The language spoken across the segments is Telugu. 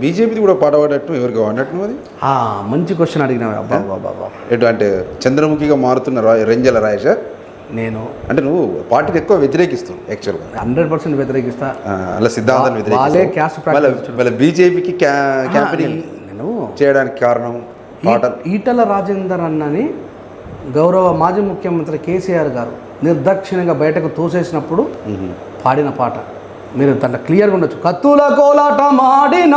బీజేపీ కూడా పాట పాడట్టు ఎవరికి వాడినట్టు అది మంచి క్వశ్చన్ అడిగినా బాబా. ఎటు అంటే చంద్రముఖిగా మారుతున్న రేంజల రాయేష నేను అంటే నువ్వు పార్టీకి ఎక్కువ వ్యతిరేకిస్తావు యాక్చువల్గా 100% వ్యతిరేకిస్తా. అలా సిద్ధాంతాన్ని వాళ్ళే క్యాస్ట్ వాళ్ళ బీజేపీకి క్యాంపెయినింగ్ నేను చేయడానికి కారణం పాట. ఈటల రాజేందర్ అన్నని గౌరవ మాజీ ముఖ్యమంత్రి కేసీఆర్ గారు నిర్దాక్షిణ్యంగా బయటకు తోసేసినప్పుడు పాడిన పాట. మీరు దాంట్లో క్లియర్గా ఉండొచ్చు. కత్తుల కోలాట మాడిన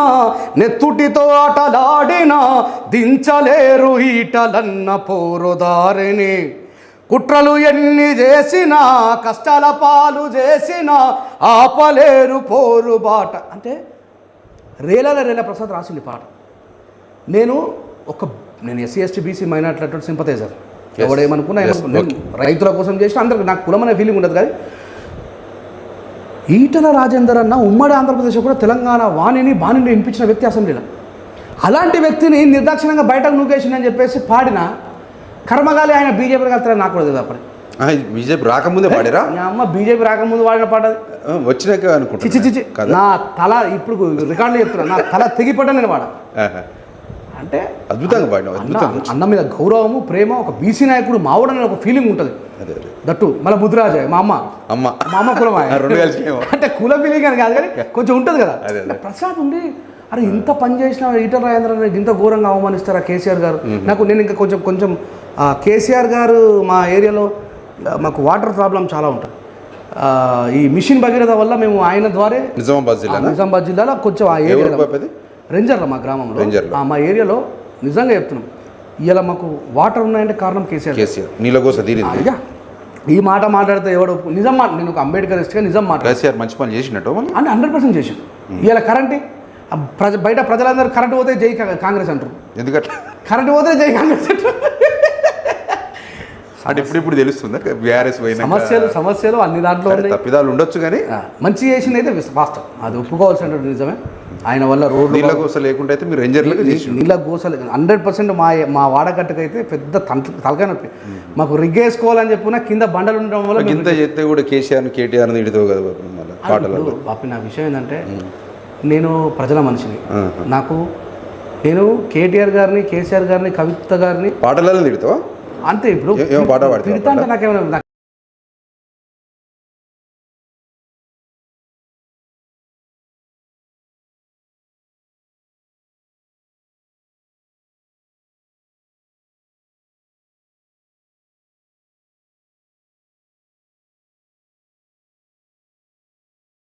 నెత్తుటితో ఆటలాడిన దించలేరు ఈటలన్న పోరుదారిని, కుట్రలు ఎన్ని చేసినా కష్టాల పాలు చేసినా ఆపలేరు పోరు బాట అంటే రేల ప్రసాద్ రాసింది పాట. నేను ఎస్సీ ఎస్టీ బీసీ మైనార్టీ అటువంటి సింపతైజర్. ఎవడేమనుకున్నా రైతుల కోసం చేసిన అందరికి నాకు కులమనే ఫీలింగ్ ఉండదు. కానీ ఈటల రాజేందర్ అన్న ఉమ్మడి ఆంధ్రప్రదేశ్ కూడా తెలంగాణ బాణిని వినిపించిన వ్యక్తి అసెంబ్లీలో. అలాంటి వ్యక్తిని నిర్దాక్షిణ్యంగా బయటకు నూకేసిందని చెప్పేసి పాడిన కర్మగాలి ఆయన బీజేపీ కలిసి నాకు కూడా తెలియదు. అప్పుడు బీజేపీ రాకముందే పాడారా? అమ్మ బీజేపీ రాకముందు పాడిన పాట వచ్చినాక అనుకుంటా. చిచి నా తల ఇప్పుడు రికార్డులు చెప్తున్నా, నా తల తెగిపడ్డా నేను పాడ. అంటే అద్భుతంగా పాడిన అన్న మీద గౌరవము ప్రేమ, ఒక బీసీ నాయకుడు మావుడని ఒక ఫీలింగ్ ఉంటుంది. దట్టు మళ్ళీ ముద్దురాజే మా అమ్మ కులం అంటే కుల ఫీలింగ్ అని కాదు కానీ కొంచెం ఉంటుంది కదా. ప్రసాద్ ఉండి అరే ఇంత పని చేసిన ఈటల రాజేంద్ర ఇంత ఘోరంగా అవమానిస్తారా కేసీఆర్ గారు. నేను ఇంకా కొంచెం కేసీఆర్ గారు మా ఏరియాలో మాకు వాటర్ ప్రాబ్లం చాలా ఉంటుంది. ఈ మిషన్ భగీరథ వల్ల మేము ఆయన ద్వారా నిజామాబాద్ జిల్లాలో కొంచెం ఆ ఏరియాలో రెంజర్లో మా గ్రామంలో మా ఏరియాలో నిజంగా చెప్తున్నాం ఇలా మాకు వాటర్ ఉన్నాయంటే కారణం కేసీఆర్. ఇక ఈ మాట మాట్లాడితే ఎవడు నిజం మాట. నేను ఒక అంబేద్కరిస్ట్గా నిజం మాట. కేసీఆర్ మంచి పని చేసినట్టు అంటే 100% చేసి ఇలా కరెంట్ బయట ప్రజలందరూ కరెంట్ పోతే జై కాంగ్రెస్ అంటారు. ఎందుకంటే కరెంట్ పోతే జై కాంగ్రెస్ అంటారు. అంటే ఇప్పుడు తెలుస్తుందా బీఆర్ఎస్ సమస్యలు అన్ని దాంట్లో తప్పిదాలు ఉండొచ్చు కానీ మంచి చేసింది అయితే వాస్తవం, అది ఒప్పుకోవాల్సిన నిజమే. ఆయన వల్ల రోడ్డు నీళ్ళ గోస లేకుండా అయితే మీరు నీళ్ళ గోసలు 100% మా వాడకట్టుకైతే పెద్ద తలకాయ నొప్పి. మాకు రిగ్గేసుకోవాలని చెప్పుకున్నా కింద బండలు ఉండడం వల్ల కింద చేస్తే కూడా కేటీఆర్ తిడతావు కదా పాటలు. బాపి నా విషయం ఏంటంటే నేను ప్రజల మనిషిని. నేను కేటీఆర్ గారిని కేసీఆర్ గారిని కవిత గారిని పాటలలో తిడతావా? అంతే. ఇప్పుడు తిడతా అంటే నాకేమైనా